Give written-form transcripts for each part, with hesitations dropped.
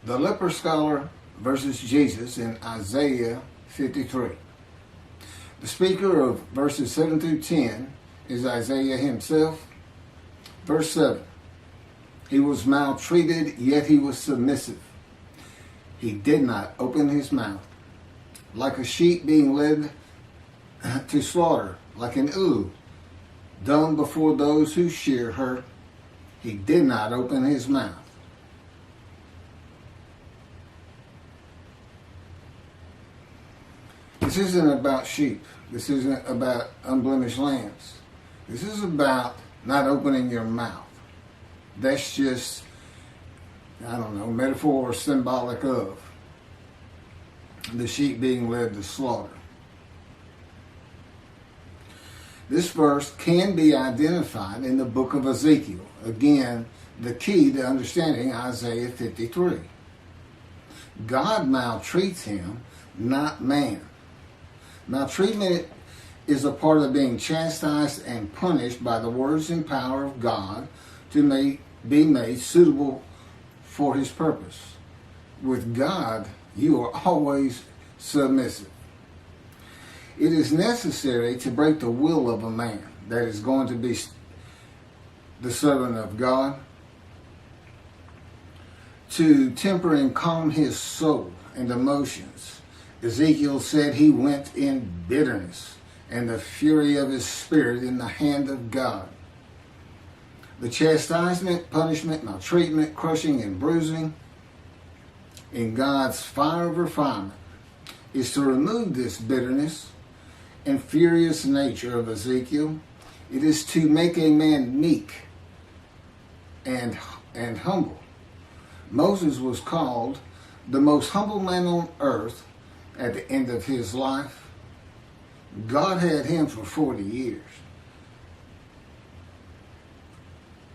The leper scholar versus Jesus in Isaiah 53. The speaker of verses 7 through 10 is Isaiah himself. Verse 7. He was maltreated, yet he was submissive. He did not open his mouth. Like a sheep being led to slaughter, like an ewe, dumb before those who shear her, he did not open his mouth. This isn't about sheep. This isn't about unblemished lambs. This is about not opening your mouth. That's just, I don't know, metaphor or symbolic of the sheep being led to slaughter. This verse can be identified in the book of Ezekiel. Again, the key to understanding Isaiah 53. God maltreats him, not man. Maltreatment is a part of being chastised and punished by the words and power of God to be made suitable for his purpose. With God, you are always submissive. It is necessary to break the will of a man that is going to be the servant of God, to temper and calm his soul and emotions. Ezekiel said he went in bitterness and the fury of his spirit in the hand of God. The chastisement, punishment, maltreatment, crushing, and bruising in God's fire of refinement is to remove this bitterness and furious nature of Ezekiel. It is to make a man meek and humble. Moses was called the most humble man on earth at the end of his life. God had him for 40 years.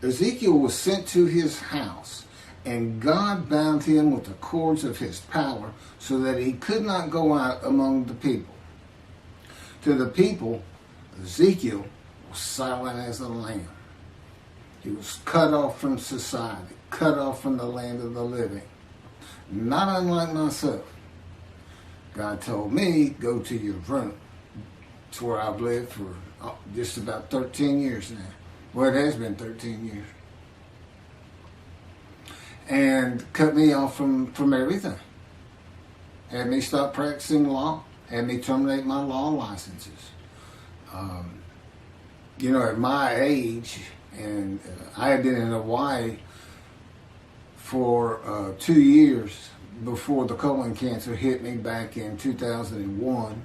Ezekiel was sent to his house, and God bound him with the cords of his power so that he could not go out among the people. To the people, Ezekiel was silent as a lamb. He was cut off from society, cut off from the land of the living. Not unlike myself. God told me, go to your room. It's where I've lived for just about 13 years now. Well, it has been 13 years. And cut me off from everything. Had me stop practicing law. Had me terminate my law licenses. At my age, and I had been in Hawaii for 2 years before the colon cancer hit me back in 2001.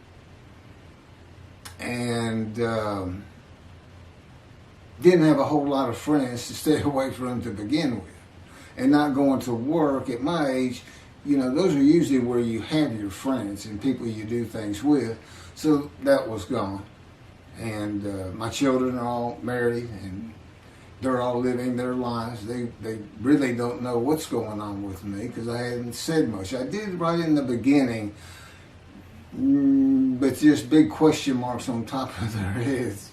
And didn't have a whole lot of friends to stay away from to begin with. And not going to work at my age, those are usually where you have your friends and people you do things with. So that was gone. And my children are all married and they're all living their lives. They really don't know what's going on with me because I hadn't said much. I did right in the beginning, but just big question marks on top of their heads,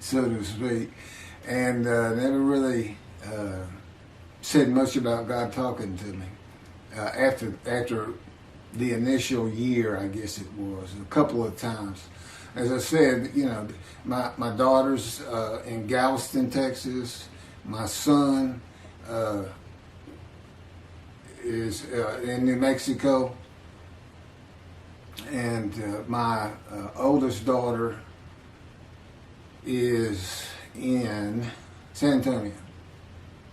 so to speak. And never really said much about God talking to me. After the initial year, I guess it was, a couple of times. As I said, my daughter's in Galveston, Texas. My son is in New Mexico. And my oldest daughter is in San Antonio.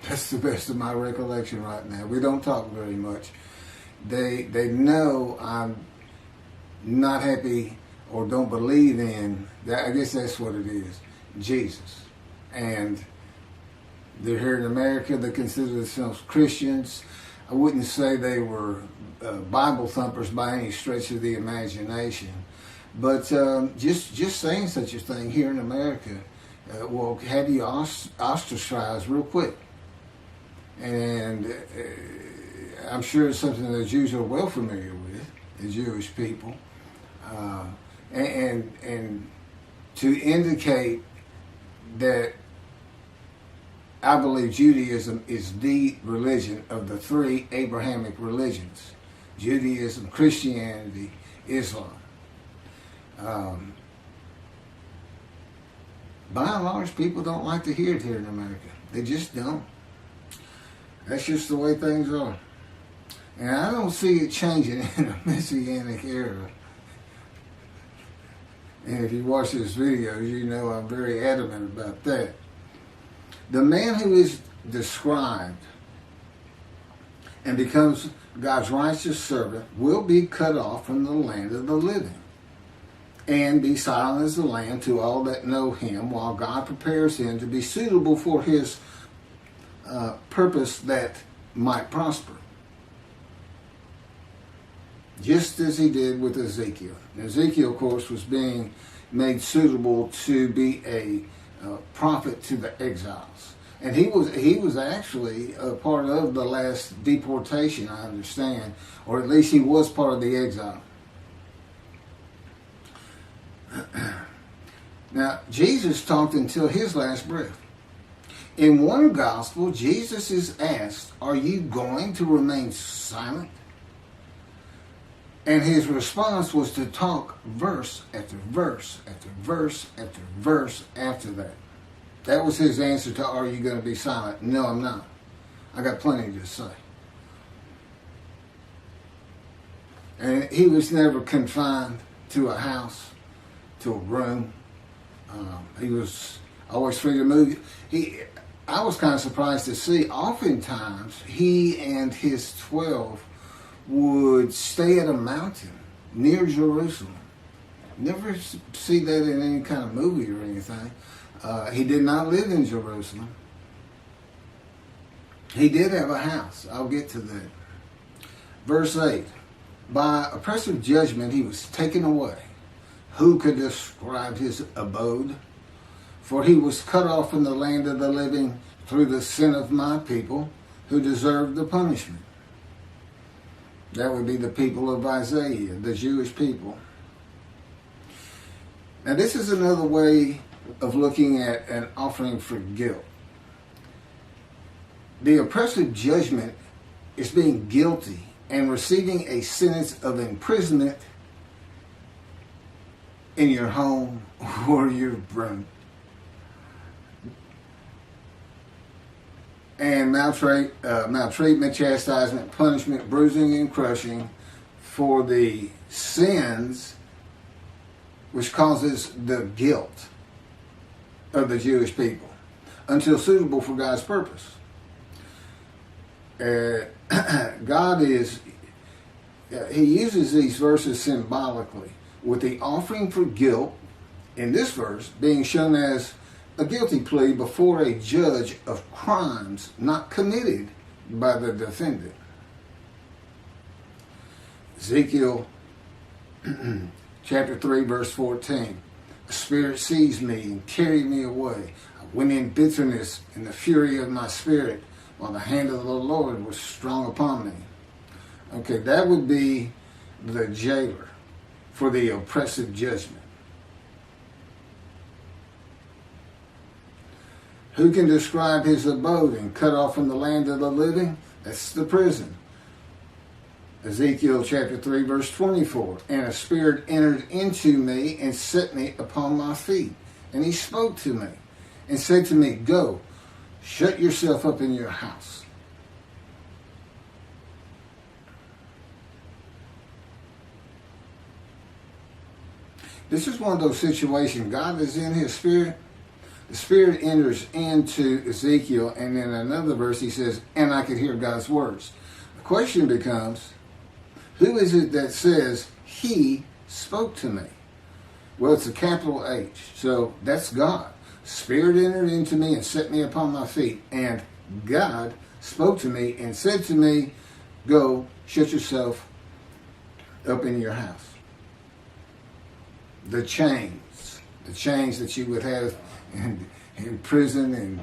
That's the best of my recollection right now. We don't talk very much. They know I'm not happy or don't believe in that. I guess that's what it is, Jesus. And they're here in America. They consider themselves Christians. I wouldn't say they were Bible thumpers by any stretch of the imagination, but just saying such a thing here in America will have you ostracized real quick. And I'm sure it's something the Jews are well familiar with, the Jewish people. And to indicate that I believe Judaism is the religion of the three Abrahamic religions: Judaism, Christianity, Islam. By and large, people don't like to hear it here in America. They just don't. That's just the way things are. And I don't see it changing in a Messianic era. And if you watch this video, you know I'm very adamant about that. The man who is described and becomes God's righteous servant will be cut off from the land of the living and be silent as the lamb to all that know him, while God prepares him to be suitable for his purpose that might prosper. Just as he did with Ezekiel. Ezekiel, of course, was being made suitable to be a prophet to the exiles. And he was actually a part of the last deportation, I understand, or at least he was part of the exile. Now, Jesus talked until his last breath. In one gospel, Jesus is asked, "Are you going to remain silent?" And his response was to talk verse after verse after verse after verse after that. That was his answer to, "Are you going to be silent?" No, I'm not. I got plenty to say. And he was never confined to a house, to a room. He was always free to move. I was kind of surprised to see, oftentimes, he and his 12 would stay at a mountain near Jerusalem. Never see that in any kind of movie or anything. He did not live in Jerusalem. He did have a house. I'll get to that. Verse 8. By oppressive judgment he was taken away. Who could describe his abode? For he was cut off from the land of the living through the sin of my people, who deserved the punishment. That would be the people of Isaiah, the Jewish people. Now this is another way of looking at an offering for guilt. The oppressive judgment is being guilty and receiving a sentence of imprisonment in your home or your room. And maltreatment, chastisement, punishment, bruising, and crushing for the sins which causes the guilt of the Jewish people until suitable for God's purpose. God is, he uses these verses symbolically, with the offering for guilt in this verse being shown as a guilty plea before a judge of crimes not committed by the defendant. Ezekiel chapter 3 verse 14. The Spirit seized me and carried me away. I went in bitterness in the fury of my spirit, while the hand of the Lord was strong upon me. Okay, that would be the jailer for the oppressive judgment. Who can describe his abode and cut off from the land of the living? That's the prison. Ezekiel chapter 3 verse 24. And a spirit entered into me and set me upon my feet. And he spoke to me and said to me, "Go, shut yourself up in your house." This is one of those situations. God is in his spirit. The Spirit enters into Ezekiel, and in another verse he says, "And I could hear God's words." The question becomes, who is it that says, "He spoke to me"? Well, it's a capital H, so that's God. Spirit entered into me and set me upon my feet, and God spoke to me and said to me, "Go, shut yourself up in your house." The chains that you would have in prison and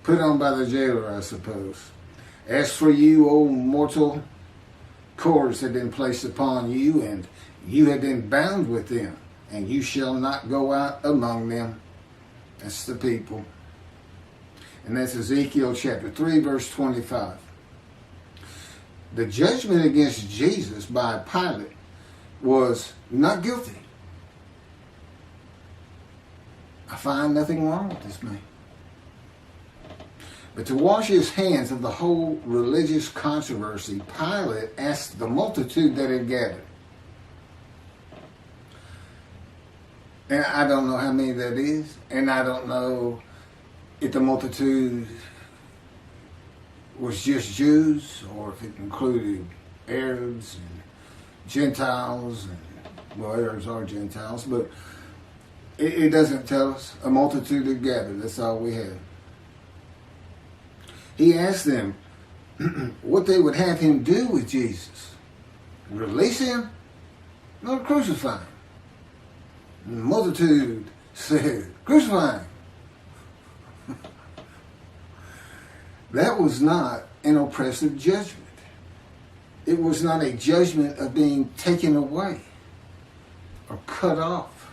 put on by the jailer, I suppose. As for you, O mortal, cords have been placed upon you, and you have been bound with them, and you shall not go out among them. That's the people. And that's Ezekiel chapter 3, verse 25. The judgment against Jesus by Pilate was not guilty. I find nothing wrong with this man. But to wash his hands of the whole religious controversy, Pilate asked the multitude that had gathered. And I don't know how many that is, and I don't know if the multitude was just Jews or if it included Arabs and Gentiles, and well, Arabs are Gentiles, but it doesn't tell us. A multitude had gathered, that's all we had. He asked them what they would have him do with Jesus. Release him or crucify him? And the multitude said, crucify him. That was not an oppressive judgment. It was not a judgment of being taken away or cut off.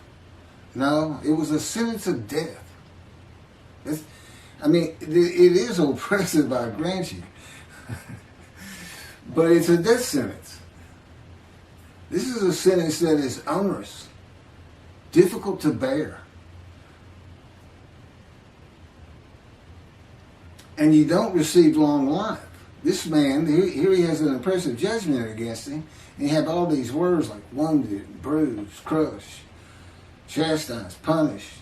No, it was a sentence of death. It is oppressive, I grant you. But it's a death sentence. This is a sentence that is onerous, difficult to bear. And you don't receive long life. This man, here he has an oppressive judgment against him. And you have all these words like wounded, bruised, crushed, chastised, punished.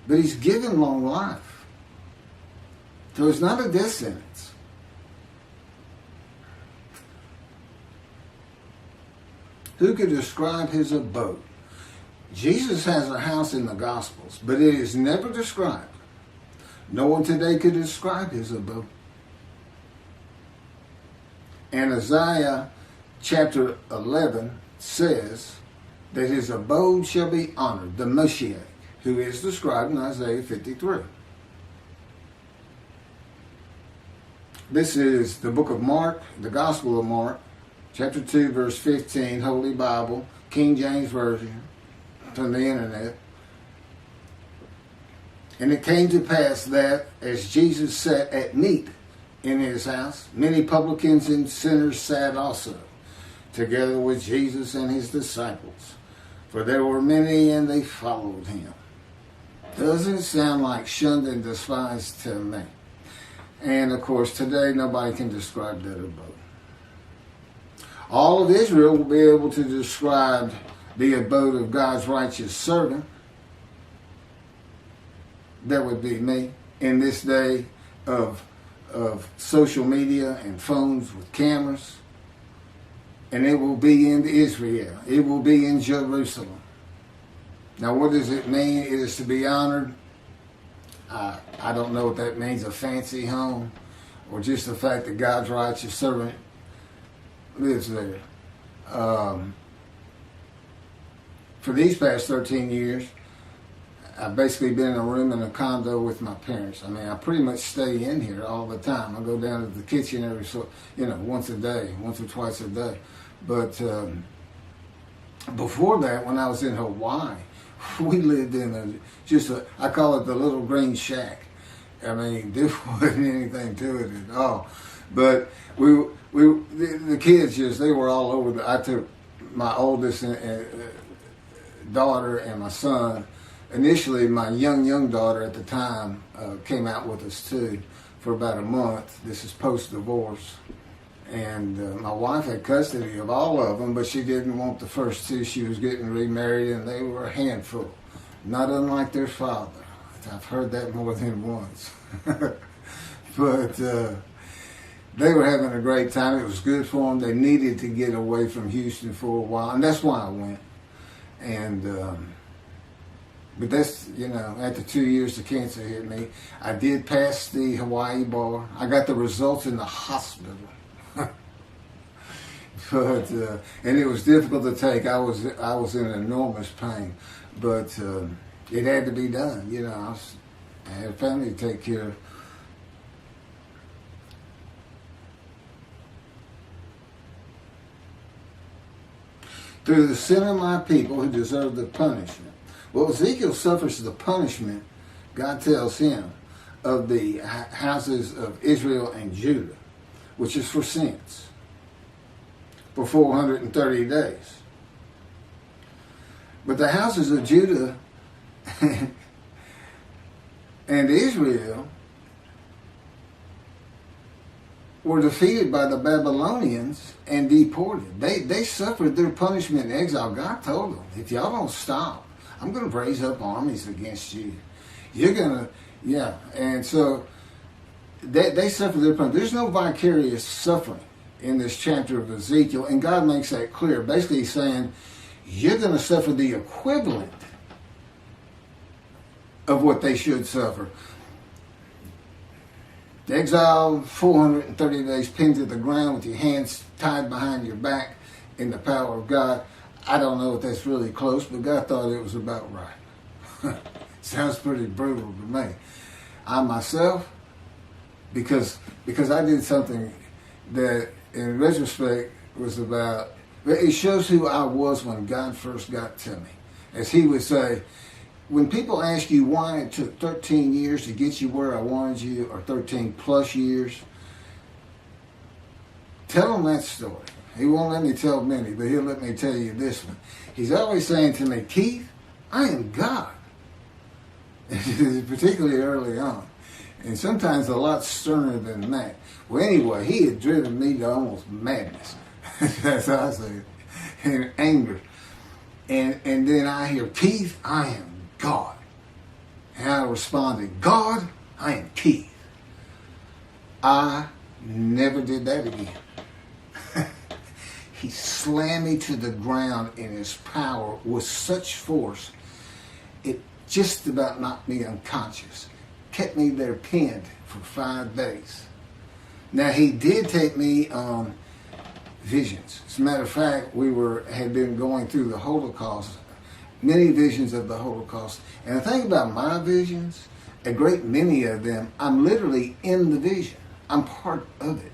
But he's given long life. So it's not a death sentence. Who could describe his abode? Jesus has a house in the Gospels, but it is never described. No one today could describe his abode. And Isaiah chapter 11 says that his abode shall be honored, the Moshiach, who is described in Isaiah 53. This is the book of Mark, the Gospel of Mark, chapter 2, verse 15, Holy Bible, King James Version, from the internet. And it came to pass that, as Jesus sat at meat in his house, many publicans and sinners sat also, together with Jesus and his disciples. For there were many, and they followed him. Doesn't sound like shunned and despised to me. And of course, today nobody can describe that abode. All of Israel will be able to describe the abode of God's righteous servant. That would be me in this day of social media and phones with cameras. And it will be in Israel. It will be in Jerusalem. Now, what does it mean? It is to be honored. I don't know what that means, a fancy home, or just the fact that God's righteous servant lives there. For these past 13 years, I've basically been in a room in a condo with my parents. I pretty much stay in here all the time. I go down to the kitchen once a day, once or twice a day. But before that, when I was in Hawaii, we lived in I call it the little green shack. There wasn't anything to it at all. But the kids they were all over. I took my oldest daughter and my son. Initially, my young daughter at the time came out with us too for about a month. This is post-divorce. And my wife had custody of all of them, but she didn't want the first two. She was getting remarried, and they were a handful, not unlike their father. I've heard that more than once. But they were having a great time. It was good for them. They needed to get away from Houston for a while, and that's why I went. And but that's, after 2 years the cancer hit me. I did pass the Hawaii bar. I got the results in the hospital. But and it was difficult to take. I was in enormous pain, but it had to be done. I had a family to take care of. Through the sin of my people who deserve the punishment. Well, Ezekiel suffers the punishment. God tells him, of the houses of Israel and Judah, which is for sins, for 430 days. But the houses of Judah and Israel were defeated by the Babylonians and deported. They suffered their punishment in exile. God told them, if y'all don't stop, I'm going to raise up armies against you. You're going to, yeah. And so they suffered their punishment. There's no vicarious suffering in this chapter of Ezekiel, and God makes that clear. Basically, he's saying, you're going to suffer the equivalent of what they should suffer. Exile, 430 days pinned to the ground with your hands tied behind your back in the power of God. I don't know if that's really close, but God thought it was about right. Sounds pretty brutal to me. I myself, because I did something that in retrospect was about, it shows who I was when God first got to me. As he would say, when people ask you why it took 13 years to get you where I wanted you, or 13 plus years, tell them that story. He won't let me tell many, but he'll let me tell you this one. He's always saying to me, Keith, I am God. Particularly early on. And sometimes a lot sterner than that. Well, anyway, he had driven me to almost madness. That's how I say it. And anger. And then I hear, Keith, I am God. And I responded, God, I am Keith. I never did that again. He slammed me to the ground in his power with such force, it just about knocked me unconscious. Kept me there pinned for 5 days. Now, he did take me on visions. As a matter of fact, had been going through the Holocaust, many visions of the Holocaust. And the thing about my visions, a great many of them, I'm literally in the vision. I'm part of it.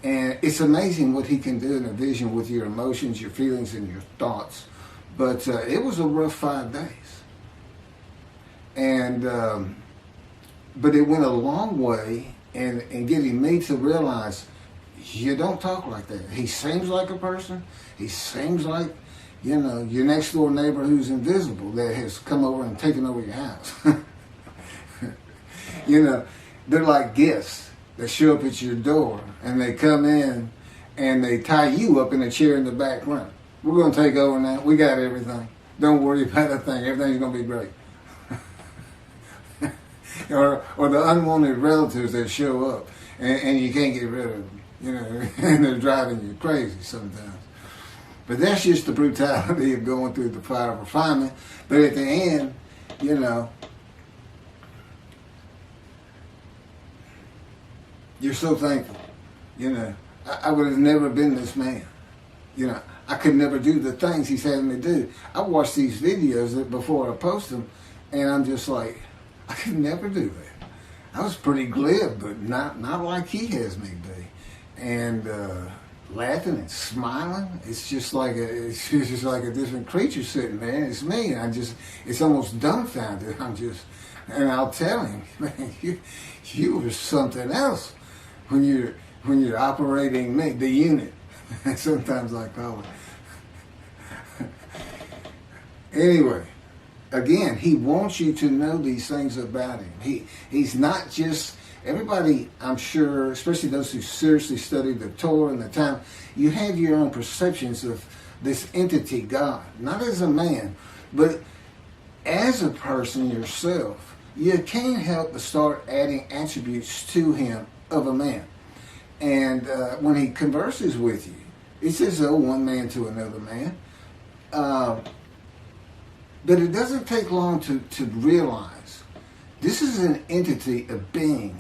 And it's amazing what he can do in a vision with your emotions, your feelings, and your thoughts. But it was a rough 5 days. And but it went a long way in getting me to realize, you don't talk like that. He seems like a person. He seems like, your next door neighbor who's invisible that has come over and taken over your house. They're like guests that show up at your door, and they come in and they tie you up in a chair in the back room. We're going to take over now. We got everything. Don't worry about a thing. Everything's going to be great. or the unwanted relatives that show up and you can't get rid of them, and they're driving you crazy sometimes. But that's just the brutality of going through the fire of refinement. But at the end, you're so thankful. I would have never been this man. I could never do the things he's having me do. I watch these videos before I post them, and I'm just like, I could never do that. I was pretty glib, but not like he has me be. And laughing and smiling, it's just like a different creature sitting there, and it's me. And it's almost dumbfounded. And I'll tell him, man, you were something else when you're operating me, the unit. Sometimes I call it. Anyway, again, he wants you to know these things about him. He's not just, everybody, I'm sure, especially those who seriously study the Torah and the time, you have your own perceptions of this entity, God. Not as a man, but as a person yourself. You can't help but start adding attributes to him of a man. And when he converses with you, he says, one man to another man. But it doesn't take long to realize this is an entity, a being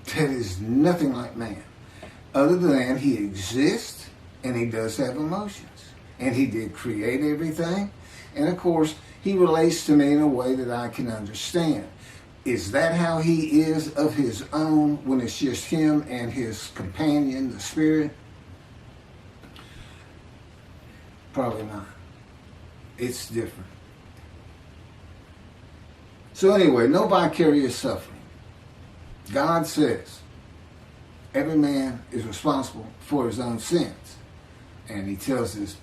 that is nothing like man, other than he exists and he does have emotions. And he did create everything. And of course, he relates to me in a way that I can understand. Is that how he is of his own when it's just him and his companion, the spirit? Probably not. It's different. So anyway, no vicarious suffering. God says every man is responsible for his own sins. And he tells his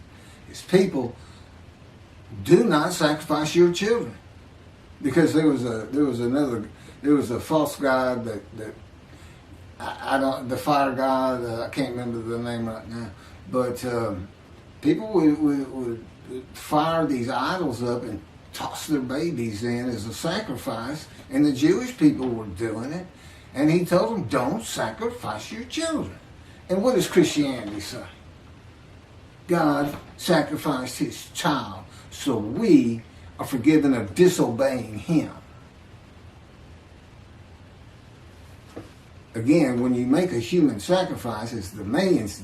people, do not sacrifice your children. Because there was a false god that I don't, the fire god, I can't remember the name right now, but people would fire these idols up and toss their babies in as a sacrifice, and the Jewish people were doing it, and he told them, don't sacrifice your children. And what does Christianity say? God sacrificed his child so we are forgiven of disobeying him. Again, when you make a human sacrifice, it's the man's.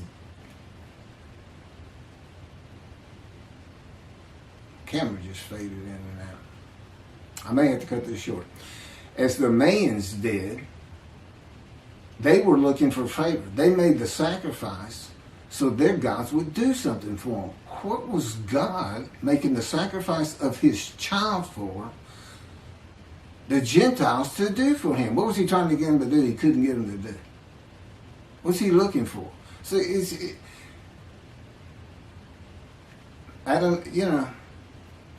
Camera just faded in and out. I may have to cut this short. As the Mayans did, they were looking for favor. They made the sacrifice so their gods would do something for them. What was God making the sacrifice of his child for the Gentiles to do for him? What was he trying to get them to do he couldn't get them to do? What's he looking for? So I don't,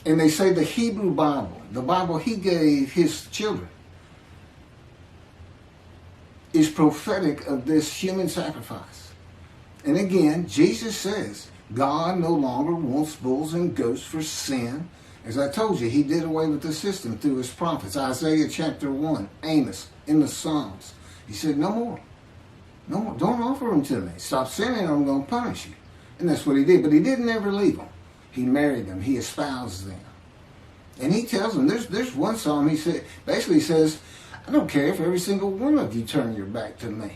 and they say the Hebrew Bible, the Bible he gave his children, is prophetic of this human sacrifice. And again, Jesus says, God no longer wants bulls and goats for sin. As I told you, he did away with the system through his prophets. Isaiah chapter 1, Amos, in the Psalms. He said, no more. No more. Don't offer them to me. Stop sinning or I'm going to punish you. And that's what he did. But he didn't ever leave them. He married them. He espoused them. And he tells them, there's one psalm he basically says, I don't care if every single one of you turn your back to me.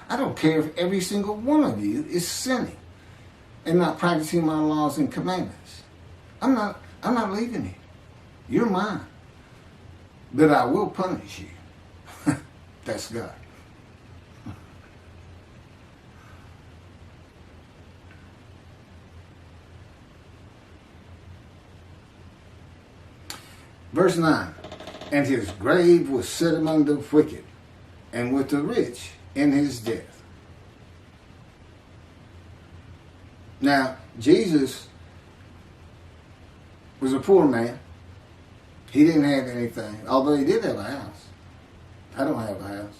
I don't care if every single one of you is sinning and not practicing my laws and commandments. I'm not leaving you. You're mine. But I will punish you. That's God. Verse 9, and his grave was set among the wicked, and with the rich in his death. Now, Jesus was a poor man. He didn't have anything, although he did have a house. I don't have a house.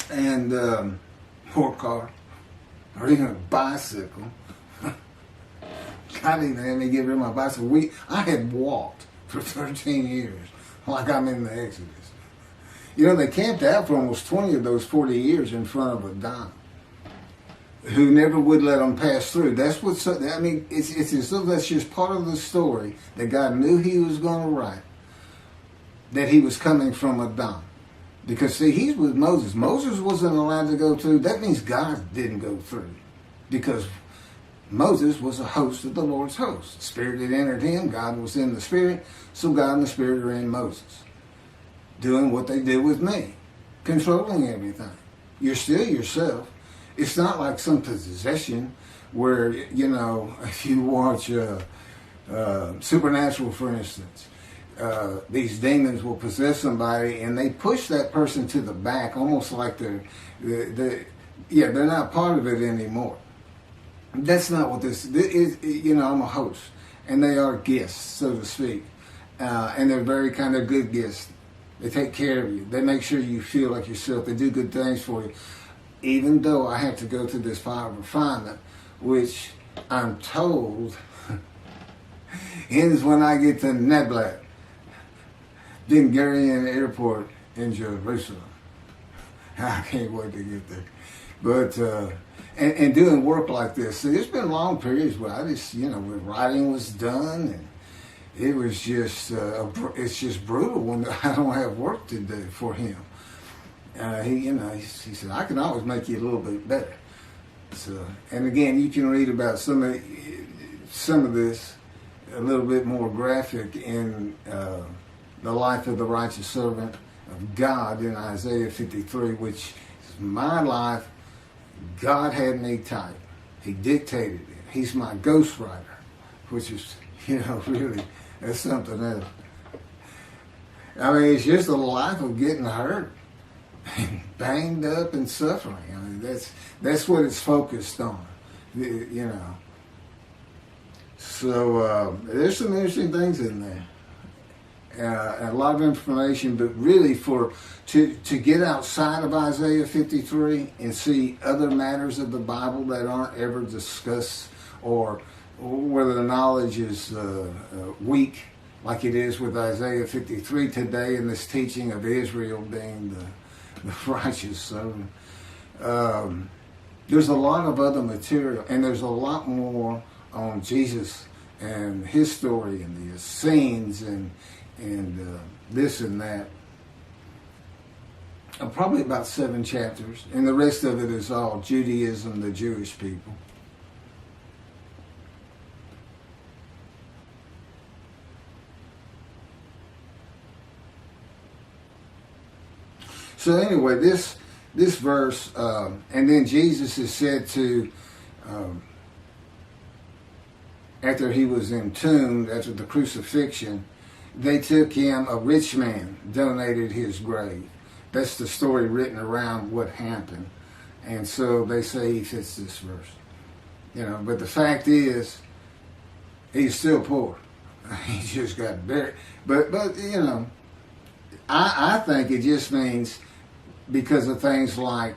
And or car, or even a bicycle. God didn't have me get rid of my bicycle. I had walked for 13 years, like I'm in the Exodus. They camped out for almost 20 of those 40 years in front of a Don who never would let them pass through. That's what's, it's as though that's just part of the story that God knew he was going to write, that he was coming from a Don. Because, see, he's with Moses. Moses wasn't allowed to go through. That means God didn't go through. Because Moses was a host of the Lord's host. Spirit had entered him. God was in the Spirit. So God and the Spirit are in Moses. Doing what they did with me. Controlling everything. You're still yourself. It's not like some possession where, if you watch Supernatural, for instance, these demons will possess somebody and they push that person to the back, almost like they're not part of it anymore. That's not what this is. I'm a host, and they are guests, so to speak, and they're very kind of good guests. They take care of you. They make sure you feel like yourself. They do good things for you. Even though I have to go through this fire of refinement, which I'm told ends when I get to Neblat, Ben Gurion Airport in Jerusalem. I can't wait to get there. But and doing work like this, see, there's been long periods where I just, when writing was done, and it was just, it's just brutal when I don't have work to do for him. He said, I can always make you a little bit better. So, and again, you can read about some of this a little bit more graphic in the life of the righteous servant of God in Isaiah 53, which is my life. God had me type. He dictated it. He's my ghostwriter, which is, really, that's something else. It's just a life of getting hurt and banged up and suffering. I mean, that's what it's focused on, you know. So there's some interesting things in there. A lot of information, but really to get outside of Isaiah 53 and see other matters of the Bible that aren't ever discussed, or whether the knowledge is weak, like it is with Isaiah 53 today in this teaching of Israel being the righteous servant. There's a lot of other material, and there's a lot more on Jesus and his story and the Essenes and this and that. Probably about 7 chapters, and the rest of it is all Judaism, the Jewish people. So anyway, this verse, and then Jesus is said to, after he was entombed, after the crucifixion, they took him, a rich man donated his grave. That's the story written around what happened. And so they say he fits this verse. You know, but the fact is, he's still poor. He just got buried. But you know, I think it just means because of things like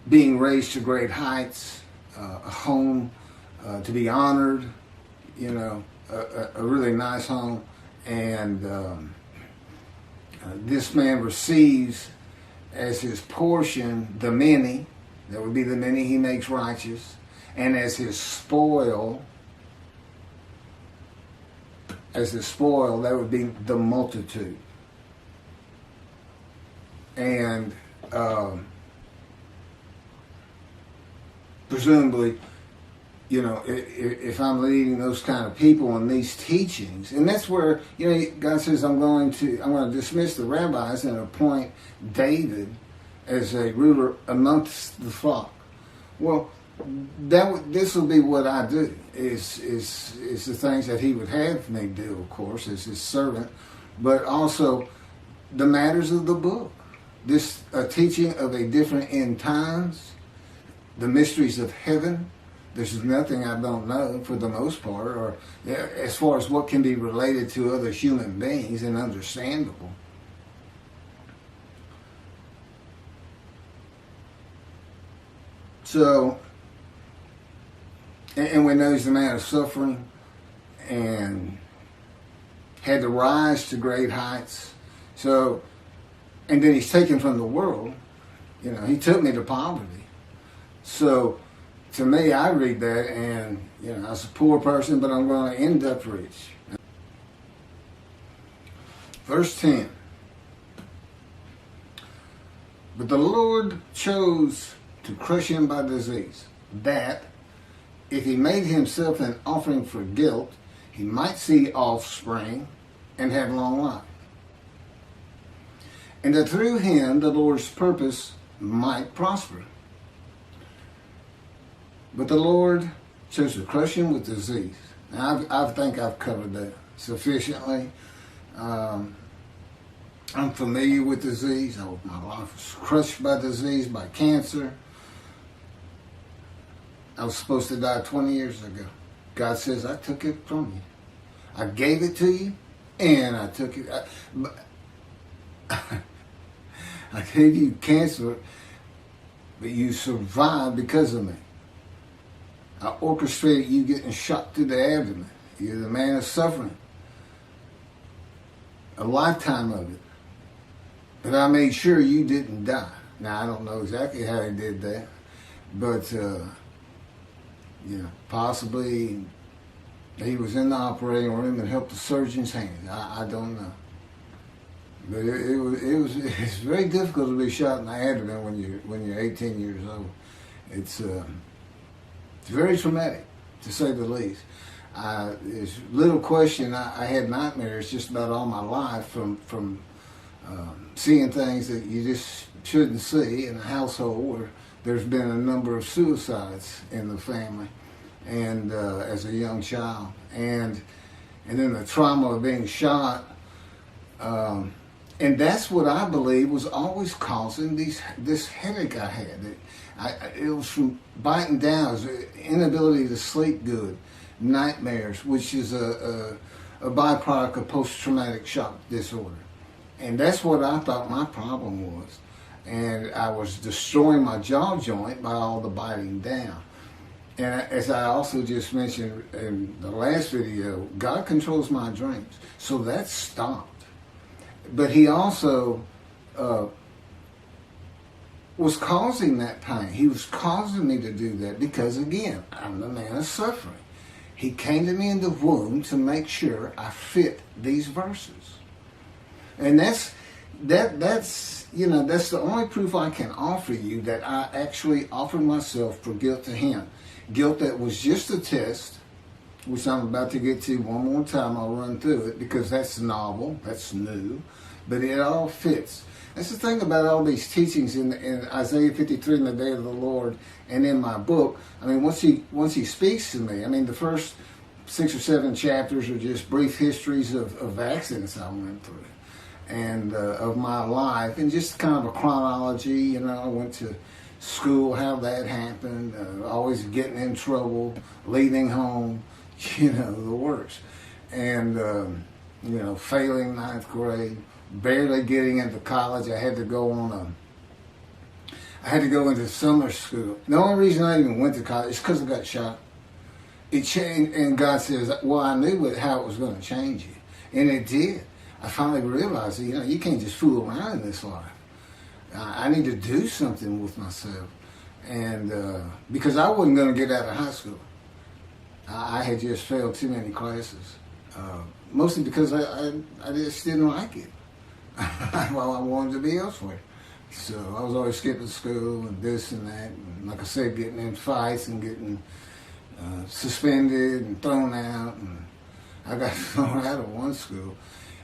being raised to great heights, a home to be honored, you know, a really nice home, and this man receives as his portion the many, that would be the many he makes righteous, and as his spoil, that would be the multitude. And presumably, you know, if I'm leading those kind of people in these teachings, and that's where, you know, God says, I'm going to dismiss the rabbis and appoint David as a ruler amongst the flock. Well, this will be what I do, is the things that he would have me do, of course, as his servant, but also the matters of the book. This teaching of a different end times, the mysteries of heaven. There's nothing I don't know for the most part, or as far as what can be related to other human beings and understandable. So, and we know he's a man of suffering and had to rise to great heights. So, and then he's taken from the world. You know, he took me to poverty. So, to me, I read that, and, you know, I was a poor person, but I'm going to end up rich. Verse 10. But the Lord chose to crush him by disease, that, if he made himself an offering for guilt, he might see offspring and have long life. And that through him the Lord's purpose might prosper. But the Lord chose to crush him with disease. Now, I think I've covered that sufficiently. I'm familiar with disease. My life was crushed by disease, by cancer. I was supposed to die 20 years ago. God says, I took it from you. I gave it to you, and I took it. I gave you cancer, but you survived because of me. I orchestrated you getting shot through the abdomen. You're the man of suffering. A lifetime of it. But I made sure you didn't die. Now, I don't know exactly how he did that. But, you know, possibly he was in the operating room and helped the surgeon's hand. I don't know. But it's very difficult to be shot in the abdomen when you're 18 years old. It's very traumatic, to say the least. There's little question. I had nightmares just about all my life from seeing things that you just shouldn't see in a household where there's been a number of suicides in the family, and as a young child, and then the trauma of being shot, And that's what I believe was always causing this headache I had. It was from biting down, it was inability to sleep good, nightmares, which is a byproduct of post-traumatic shock disorder. And that's what I thought my problem was. And I was destroying my jaw joint by all the biting down. And as I also just mentioned in the last video, God controls my dreams. So that stopped. But he also was causing that pain. He was causing me to do that because, again, I'm the man of suffering. He came to me in the womb to make sure I fit these verses. And that's the only proof I can offer you that I actually offered myself for guilt to him. Guilt that was just a test, which I'm about to get to one more time. I'll run through it because that's novel, that's new, but it all fits. That's the thing about all these teachings in Isaiah 53 in the day of the Lord and in my book. I mean, once he speaks to me, I mean, the first 6 or 7 chapters are just brief histories of accidents I went through and of my life and just kind of a chronology. I went to school, how that happened, always getting in trouble, leaving home, the works. And, failing 9th grade, barely getting into college. I had to go into summer school. The only reason I even went to college is because I got shot. It changed, and God says, well, I knew how it was going to change you. And it did. I finally realized that, you can't just fool around in this life. I need to do something with myself. And because I wasn't going to get out of high school. I had just failed too many classes. Mostly because I just didn't like it. Well, I wanted to be elsewhere. So I was always skipping school and this and that. And like I said, getting in fights and getting suspended and thrown out. And I got thrown out of one school.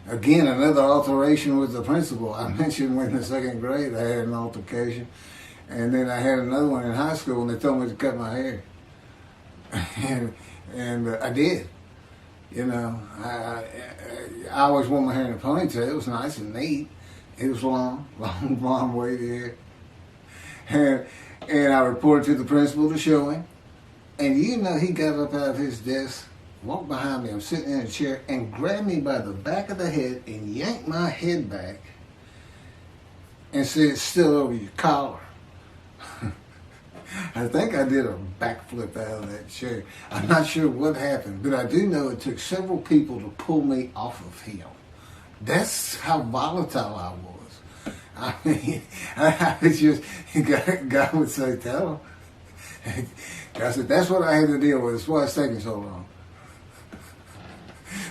Again, another alteration with the principal. I mentioned when in the 2nd grade I had an altercation. And then I had another one in high school and they told me to cut my hair. and I did. I always wore my hair in a ponytail. It was nice and neat. It was long blonde wavy hair. And I reported to the principal to show him. And he got up out of his desk, walked behind me, I'm sitting in a chair, and grabbed me by the back of the head and yanked my head back and said, still over your collar. I think I did a backflip out of that chair. I'm not sure what happened, but I do know it took several people to pull me off of him. That's how volatile I was. I mean, I was just, God would say, tell him. I said, that's what I had to deal with. That's why it's taking so long.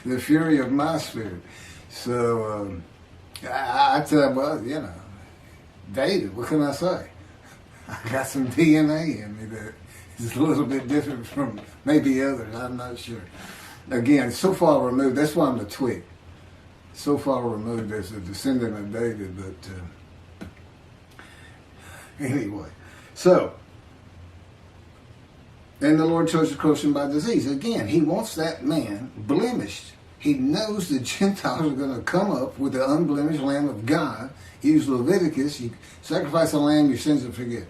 The fury of my spirit. So, I tell him, well, David, what can I say? I got some DNA in me that is a little bit different from maybe others. I'm not sure. Again, so far removed. That's why I'm the twig. So far removed as a descendant of David. But anyway, so then the Lord chose to crush him by disease. Again, he wants that man blemished. He knows the Gentiles are going to come up with the unblemished Lamb of God. Use Leviticus. You sacrifice a lamb, your sins are forgiven.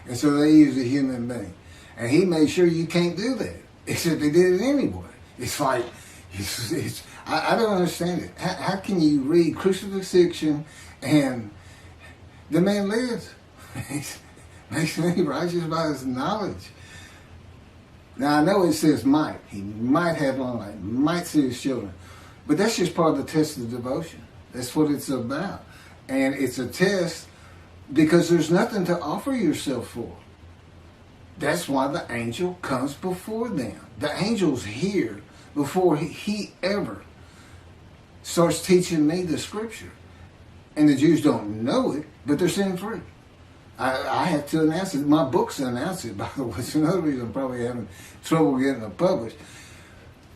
And so they used a human being. And he made sure you can't do that. Except they did it anyway. It's like, I don't understand it. How can you read crucifixion and the man lives? Makes me righteous by his knowledge. Now I know it says might. He might have long life, might see his children. But that's just part of the test of devotion. That's what it's about. And it's a test because there's nothing to offer yourself for. That's why the angel comes before them. The angel's here before he ever starts teaching me the scripture. And the Jews don't know it, but they're sin free. I have to announce it. My books announce it, by the way. It's another reason I'm probably having trouble getting it published.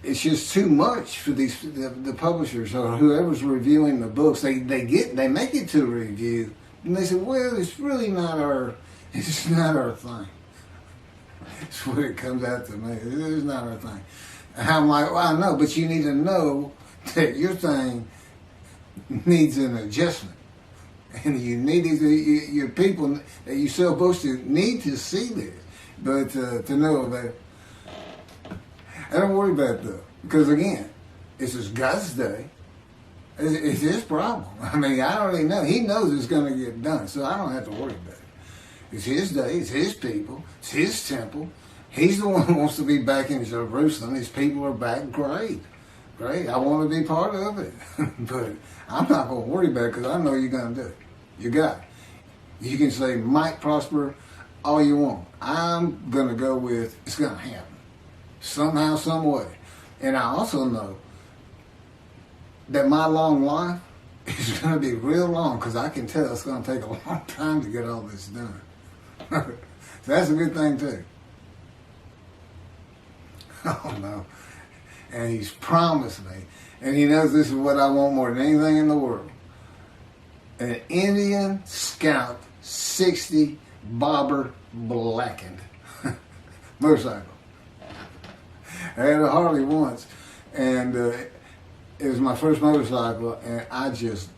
It's just too much for the publishers or whoever's reviewing the books. They make it to a review, and they say, well, it's really not our thing. That's what it comes out to me. It's not our thing. And I'm like, well, I know, but you need to know that your thing needs an adjustment. And you need your people that you're supposed to need to see this. But to know that, I don't worry about it though. Because again, this is God's day. It's his problem. I mean, I already know. He knows it's going to get done. So I don't have to worry about it. It's his day. It's his people. It's his temple. He's the one who wants to be back in Jerusalem. His people are back. Great. Great. I want to be part of it. But I'm not going to worry about it because I know you're going to do it. You got it. You can say might prosper all you want. I'm going to go with it's going to happen. Somehow, some way. And I also know that my long life is going to be real long because I can tell it's going to take a long time to get all this done. So that's a good thing too. Oh no. And he's promised me, and he knows this is what I want more than anything in the world. An Indian Scout 60 bobber blackened motorcycle. I had a Harley once, and it was my first motorcycle, and I just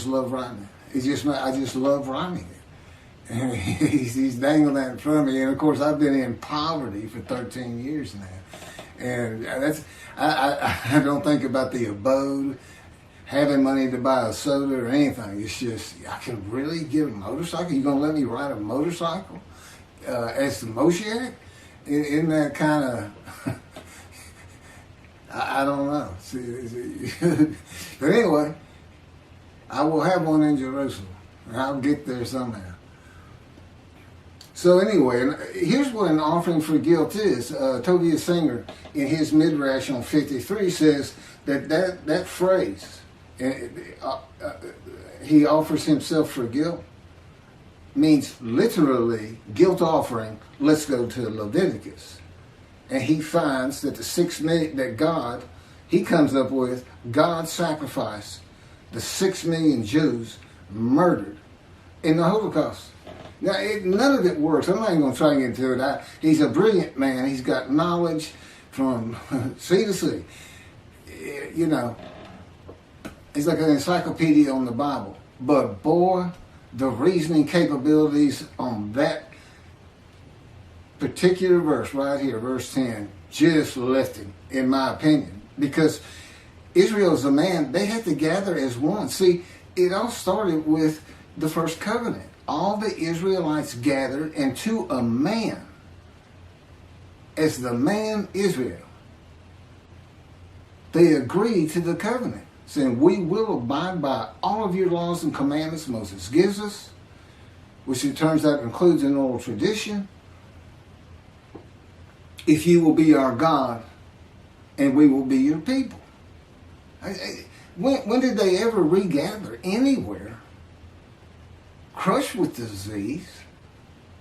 love riding it. I just love riding it. And he's dangling that in front of me, and of course I've been in poverty for 13 years now, and I don't think about the abode, having money to buy a soda or anything. It's just I can really get a motorcycle. You gonna let me ride a motorcycle as the Moshiach? Isn't that kind of I don't know. But anyway, I will have one in Jerusalem. I'll get there somehow. So anyway, here's what an offering for guilt is. Tobias Singer, in his Midrash on 53, says that phrase, he offers himself for guilt, means literally guilt offering. Let's go to Leviticus. And he finds that the 6 million that God, he comes up with, God sacrificed the 6 million Jews murdered in the Holocaust. Now, none of it works. I'm not even going to try and get into it. He's a brilliant man. He's got knowledge from sea to sea. You know, he's like an encyclopedia on the Bible. But boy, the reasoning capabilities on that particular verse right here, verse 10, just left him, in my opinion. Because Israel's a man, they had to gather as one. See, it all started with the first covenant. All the Israelites gathered, and to a man, as the man Israel, they agreed to the covenant, saying, we will abide by all of your laws and commandments Moses gives us, which it turns out includes an oral tradition, if you will be our God, and we will be your people. When did they ever regather anywhere? Crushed with disease,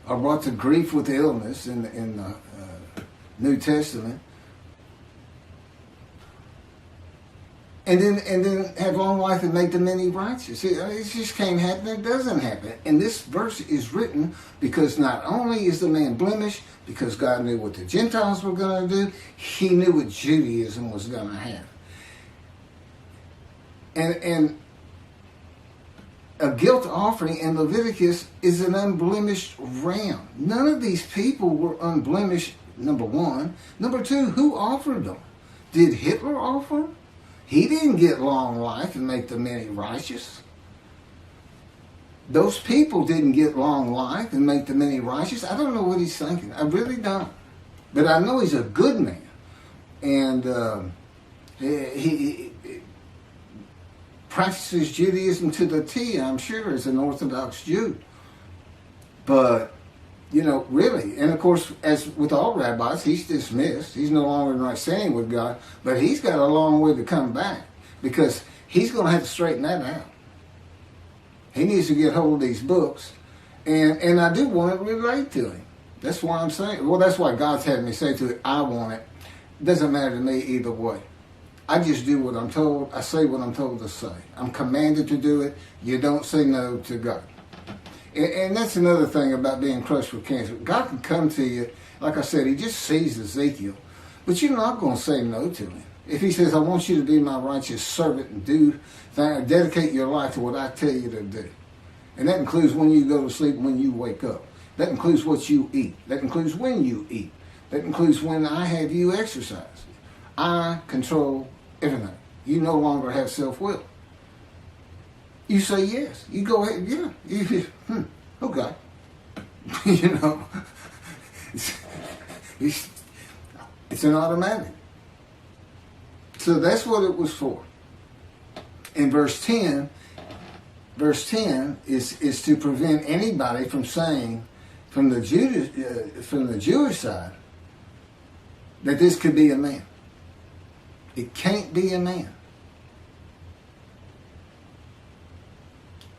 or brought to grief with illness in the New Testament, and then have long life and make the many righteous. See, it just can't happen. It doesn't happen. And this verse is written because not only is the man blemished, because God knew what the Gentiles were going to do, he knew what Judaism was going to have. And a guilt offering in Leviticus is an unblemished ram. None of these people were unblemished, number one. Number two, who offered them? Did Hitler offer them? He didn't get long life and make the many righteous. Those people didn't get long life and make the many righteous. I don't know what he's thinking. I really don't. But I know he's a good man. And he practices Judaism to the T, I'm sure, as an Orthodox Jew. But, you know, really, and of course, as with all rabbis, he's dismissed. He's no longer in right standing with God, but he's got a long way to come back because he's going to have to straighten that out. He needs to get hold of these books, and I do want to relate to him. That's why I'm saying, well, that's why God's had me say to it, I want it. It doesn't matter to me either way. I just do what I'm told. I say what I'm told to say. I'm commanded to do it. You don't say no to God. And that's another thing about being crushed with cancer. God can come to you, like I said, he just sees Ezekiel. But you're not going to say no to him. If he says, I want you to be my righteous servant and dedicate your life to what I tell you to do. And that includes when you go to sleep and when you wake up. That includes what you eat. That includes when you eat. That includes when I have you exercise. I control everything. You no longer have self-will. You say yes. You go ahead, yeah. Okay. You know, it's an automatic. So that's what it was for. In verse 10 is to prevent anybody from saying, from the Jewish side, that this could be a man. It can't be a man.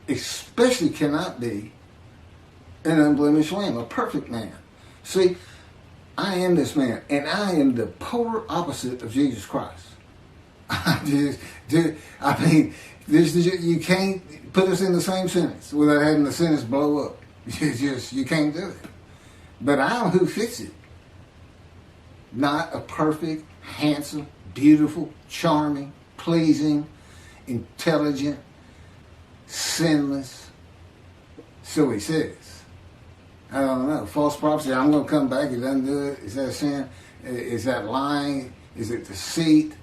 Especially cannot be an unblemished lamb, a perfect man. See, I am this man, and I am the polar opposite of Jesus Christ. You can't put us in the same sentence without having the sentence blow up. You can't do it. But I'm who fits it. Not a perfect, handsome, beautiful, charming, pleasing, intelligent, sinless. So he says. I don't know. False prophecy, I'm going to come back. He doesn't do it. Is that sin? Is that lying? Is it deceit?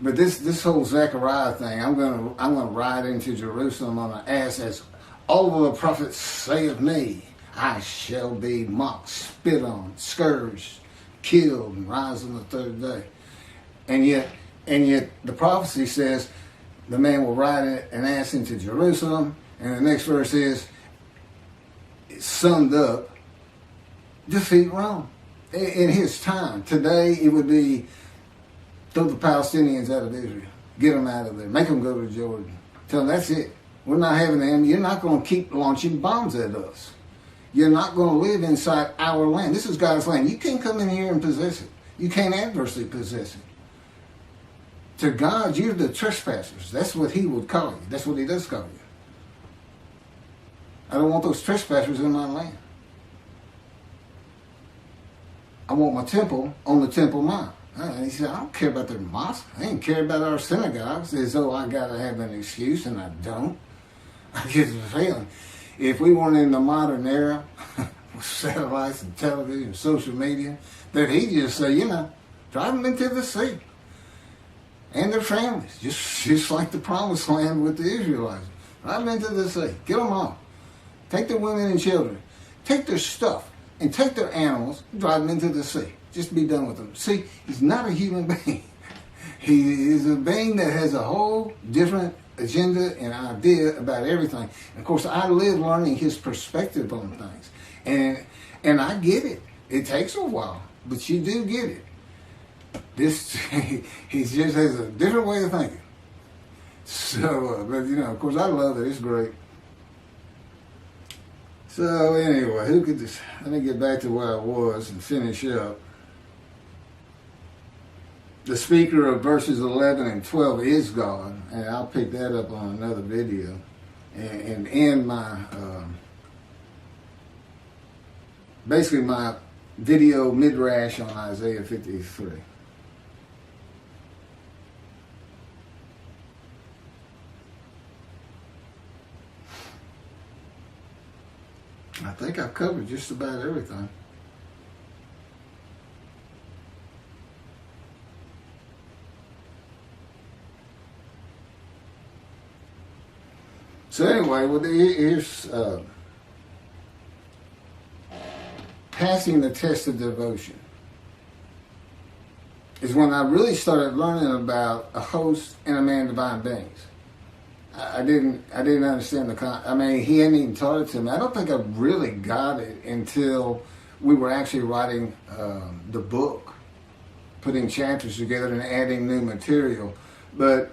But this whole Zechariah thing, I'm gonna ride into Jerusalem on an ass, as all of the prophets say of me, I shall be mocked, spit on, scourged, killed, and rise on the third day. And yet the prophecy says the man will ride an ass into Jerusalem, and the next verse is, it's summed up, defeat Rome. In his time, today it would be throw the Palestinians out of Israel, get them out of there, make them go to Jordan. Tell them that's it. We're not having them. You're not going to keep launching bombs at us. You're not going to live inside our land. This is God's land. You can't come in here and possess it. You can't adversely possess it. To God, you're the trespassers. That's what he would call you. That's what he does call you. I don't want those trespassers in my land. I want my temple on the Temple Mount. And he said, I don't care about their mosque. I ain't care about our synagogues, as though I got to have an excuse, and I don't. I get the feeling. If we weren't in the modern era with satellites and television and social media, that he'd just say, drive them into the sea. And their families, just like the promised land with the Israelites. Drive them into the sea. Get them off. Take their women and children. Take their stuff and take their animals and drive them into the sea. Just be done with them. See, he's not a human being. He is a being that has a whole different agenda and idea about everything. And of course, I live learning his perspective on things. And I get it. It takes a while, but you do get it. He just has a different way of thinking. So, but of course, I love it. It's great. So anyway, let me get back to where I was and finish up. The speaker of verses 11 and 12 is God, and I'll pick that up on another video and end my, basically my video midrash on Isaiah 53. I think I've covered just about everything. So anyway, here's passing the test of devotion. Is when I really started learning about a host and a man divine beings. I didn't understand he hadn't even taught it to me. I don't think I really got it until we were actually writing the book, putting chapters together and adding new material. But,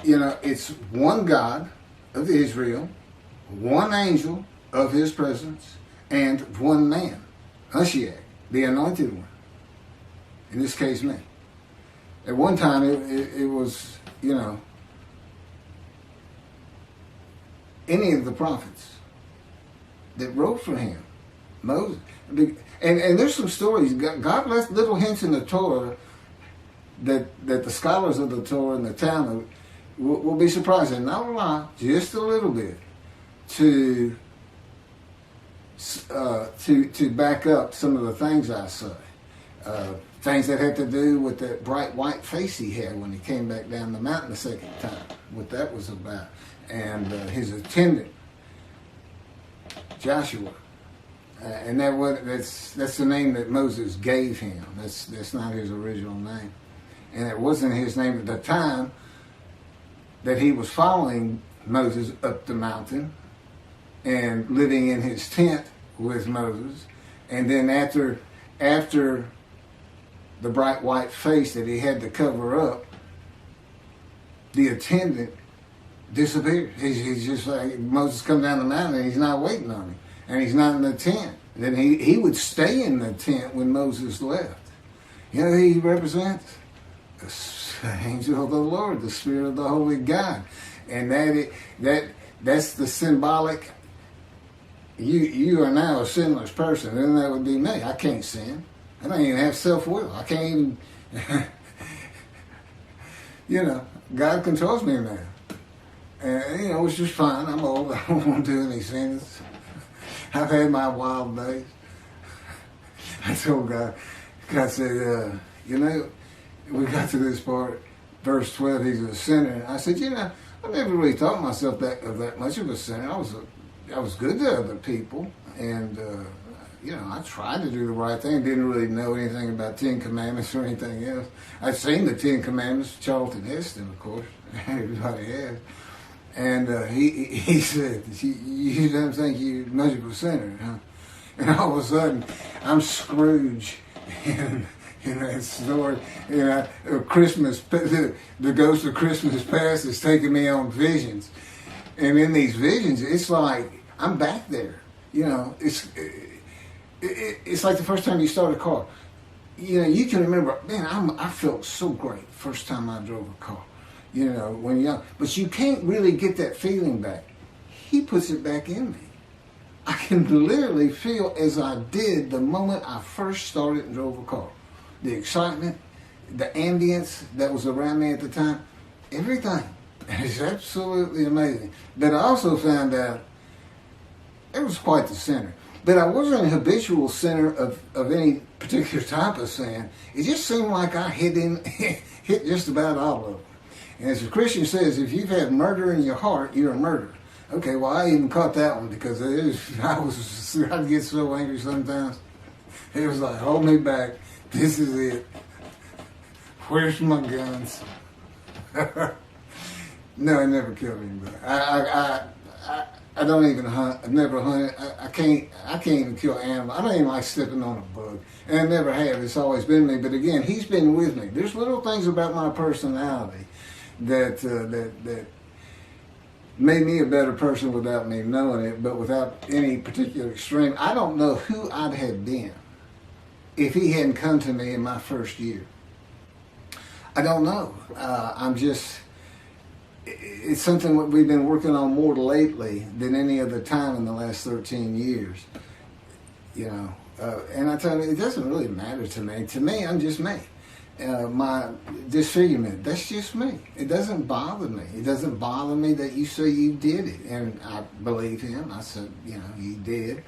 it's one God of Israel, one angel of his presence, and one man, Moshiach, the anointed one. In this case, me. At one time, it was, any of the prophets that wrote for him Moses. And there's some stories. God left little hints in the Torah that the scholars of the Torah and the Talmud will be surprised, and not a lot, just a little bit, to back up some of the things I say. Things that had to do with that bright white face he had when he came back down the mountain the second time, what that was about. And his attendant, Joshua. And that's the name that Moses gave him. That's not his original name. And it wasn't his name at the time that he was following Moses up the mountain and living in his tent with Moses. And then after the bright white face that he had to cover up, the attendant disappeared. He's just like, Moses come down the mountain and he's not waiting on him. And he's not in the tent. Then he would stay in the tent when Moses left. You know who he represents? The angel of the Lord, the Spirit of the Holy God. And that's the symbolic, you are now a sinless person, and that would be me. I can't sin. I don't even have self-will. I can't even, God controls me now. And, it's just fine. I'm old. I don't want to do any sins. I've had my wild days. I told God said, we got to this part, verse 12, he's a sinner. I said, I never really thought myself that much of a sinner. I was good to other people, and, I tried to do the right thing. Didn't really know anything about 10 Commandments or anything else. I'd seen the 10 Commandments, Charlton Heston, of course. Everybody has. And he said, you don't think you're much of a sinner, huh? And all of a sudden, I'm Scrooge in that story. Christmas, the ghost of Christmas past is taking me on visions. And in these visions, it's like, I'm back there. It's like the first time you start a car. You can remember, man, I felt so great first time I drove a car. When you're young. But you can't really get that feeling back. He puts it back in me. I can literally feel as I did the moment I first started and drove a car. The excitement, the ambience that was around me at the time, everything. It's absolutely amazing. But I also found out it was quite the sinner. But I wasn't a habitual sinner of any particular type of sin. It just seemed like I hit just about all of them. And as a Christian says, if you've had murder in your heart, you're a murderer. Okay, well, I even caught that one because I'd get so angry sometimes. It was like, hold me back. This is it. Where's my guns? No, I never killed anybody. I don't even hunt. I've never hunted. I can't even kill animals. I don't even like stepping on a bug. And I never have. It's always been me. But again, he's been with me. There's little things about my personality that made me a better person without me knowing it, but without any particular extreme. I don't know who I'd have been if he hadn't come to me in my first year. I don't know. It's something that we've been working on more lately than any other time in the last 13 years. And I tell you, it doesn't really matter to me. To me, I'm just me. My disfigurement, that's just me. It doesn't bother me. It doesn't bother me that you say you did it. And I believe him. I said, you did.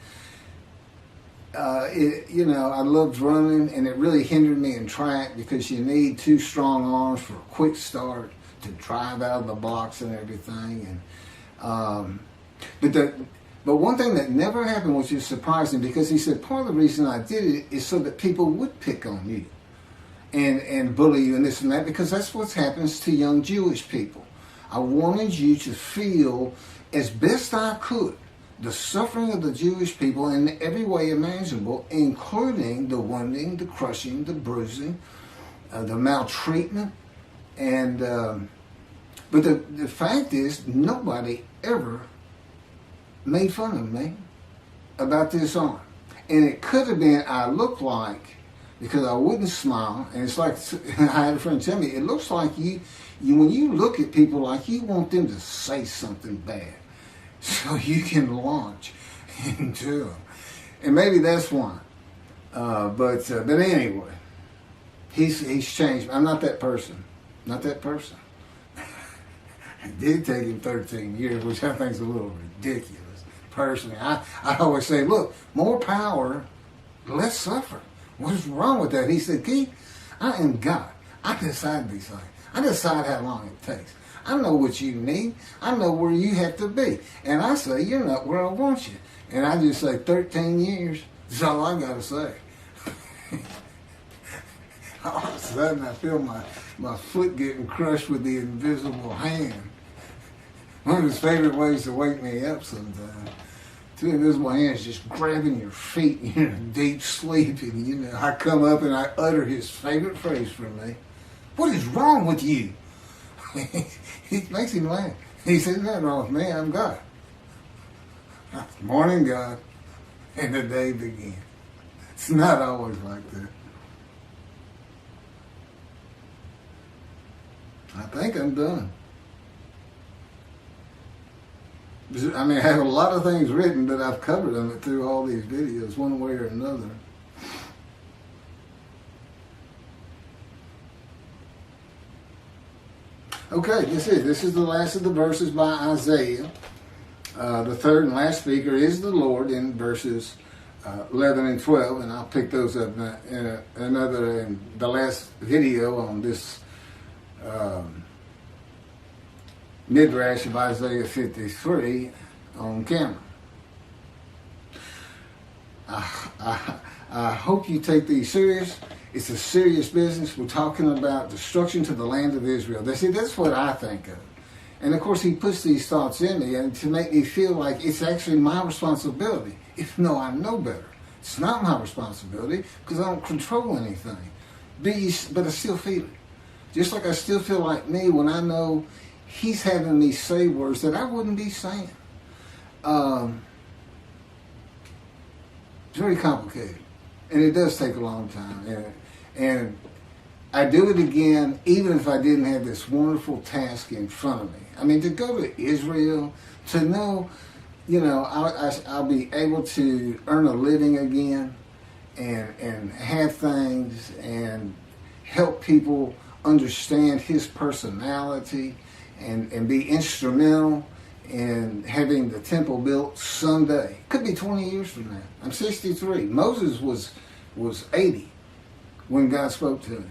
I loved running, and it really hindered me in track because you need 2 strong arms for a quick start to drive out of the blocks and everything. And but one thing that never happened, which is surprising, because he said part of the reason I did it is so that people would pick on you and bully you and this and that, because that's what happens to young Jewish people. I wanted you to feel as best I could the suffering of the Jewish people in every way imaginable, including the wounding, the crushing, the bruising, the maltreatment. And but the fact is, nobody ever made fun of me about this arm. And it could have been I looked like, because I wouldn't smile, and it's like, I had a friend tell me, it looks like you when you look at people, like you want them to say something bad so you can launch into them. And maybe that's why. But anyway, he's changed. I'm not that person. Not that person. It did take him 13 years, which I think is a little ridiculous. Personally, I always say, look, more power, less suffering. What's wrong with that? He said, Keith, I am God. I decide these things. I decide how long it takes. I know what you need. I know where you have to be. And I say, you're not where I want you. And I just say 13 years. That's all I got to say. All of a sudden, I feel my foot getting crushed with the invisible hand. One of his favorite ways to wake me up sometimes. Two invisible hands just grabbing your feet, you're in deep sleep, and I come up and I utter his favorite phrase for me. What is wrong with you? It makes him laugh. He says, nothing wrong with me, I'm God. Morning, God, and the day begins. It's not always like that. I think I'm done. I mean, I have a lot of things written, but I've covered them through all these videos, one way or another. Okay, this is the last of the verses by Isaiah. The third and last speaker is the Lord in verses 11 and 12, and I'll pick those up in the last video on this Midrash of Isaiah 53 on camera. I hope you take these serious. It's a serious business. We're talking about destruction to the land of Israel. That's what I think of. And of course, he puts these thoughts in me and to make me feel like it's actually my responsibility. If no, I know better. It's not my responsibility because I don't control anything. But I still feel it. Just like I still feel like me when I know he's having me say words that I wouldn't be saying. It's very complicated. And it does take a long time. And I do it again, even if I didn't have this wonderful task in front of me. I mean, to go to Israel, to know, I'll be able to earn a living again and have things and help people understand his personality and be instrumental in having the temple built someday. Could be 20 years from now. I'm 63. Moses was 80 when God spoke to him.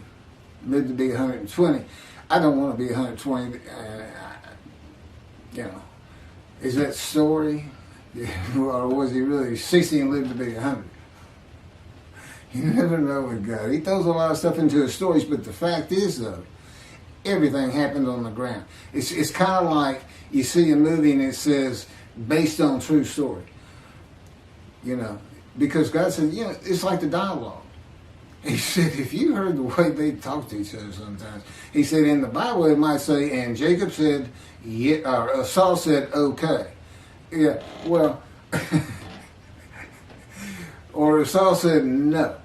Lived to be 120. I don't want to be 120. Is that story? Or was he really 60 and lived to be 100? You never know with God. He throws a lot of stuff into his stories, but the fact is, though, everything happened on the ground. It's kind of like you see a movie and it says, based on true story. Because God said, it's like the dialogue. He said, if you heard the way they talk to each other sometimes, he said, in the Bible it might say, and Jacob said, yeah, or Saul said, okay. Yeah, well, or Saul said, no.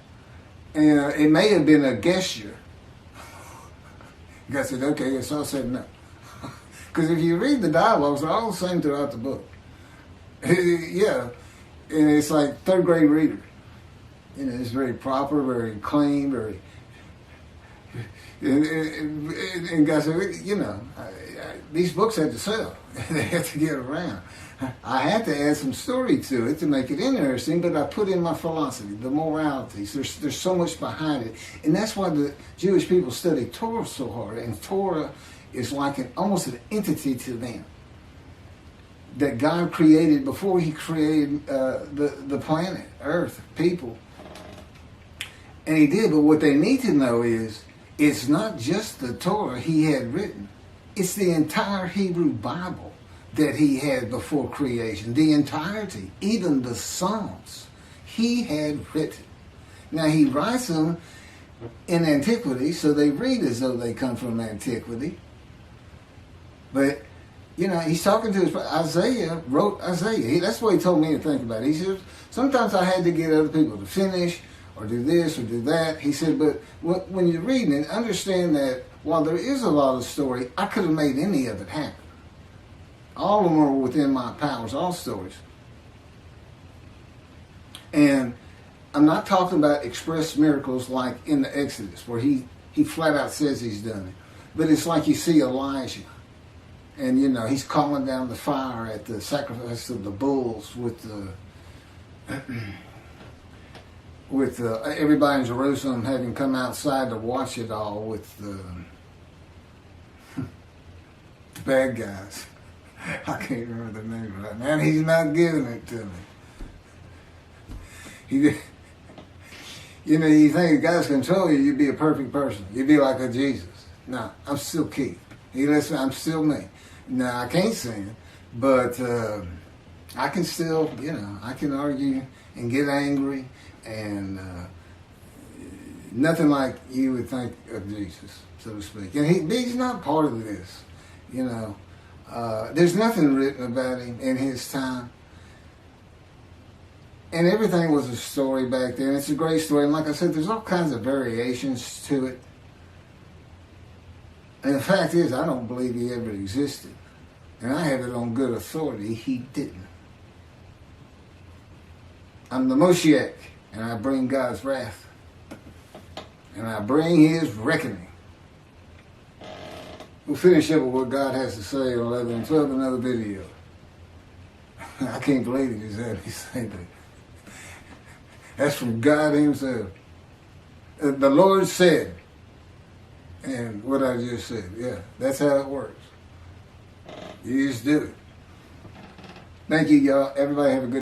And it may have been a gesture. God said, okay, and Saul said, no. Because if you read the dialogues, they're all the same throughout the book. Yeah, and it's like third grade reader. It's very proper, very clean, very. And God said, these books have to sell. They have to get around. I had to add some story to it to make it interesting, but I put in my philosophy, the moralities. There's so much behind it. And that's why the Jewish people study Torah so hard. And Torah is like almost an entity to them that God created before he created the planet, Earth, people. And he did, but what they need to know is it's not just the Torah he had written. It's the entire Hebrew Bible that he had before creation. The entirety, even the Psalms, he had written. Now he writes them in antiquity, so they read as though they come from antiquity. But, he's talking to Isaiah, wrote Isaiah. That's what he told me to think about. He said, sometimes I had to get other people to finish or do this or do that. He said, but when you're reading it, understand that while there is a lot of story, I could have made any of it happen. All of them are within my powers, all stories. And I'm not talking about express miracles like in the Exodus, where he flat out says he's done it. But it's like you see Elijah, and he's calling down the fire at the sacrifice of the bulls with everybody in Jerusalem having come outside to watch it all with the bad guys. I can't remember their name right now. And he's not giving it to me. You think if God's control you, you'd be a perfect person. You'd be like a Jesus. No, I'm still Keith. Listen, I'm still me. Now, I can't sin, but I can still, I can argue and get angry and nothing like you would think of Jesus, so to speak. And he's not part of this, There's nothing written about him in his time. And everything was a story back then. It's a great story. And like I said, there's all kinds of variations to it. And the fact is, I don't believe he ever existed. And I have it on good authority, he didn't. I'm the Moshiach, and I bring God's wrath. And I bring his reckoning. We'll finish up with what God has to say in 11 and 12, another video. I can't believe he just had me say that. That's from God himself. The Lord said, and what I just said, yeah, that's how it works. You just do it. Thank you, y'all. Everybody have a good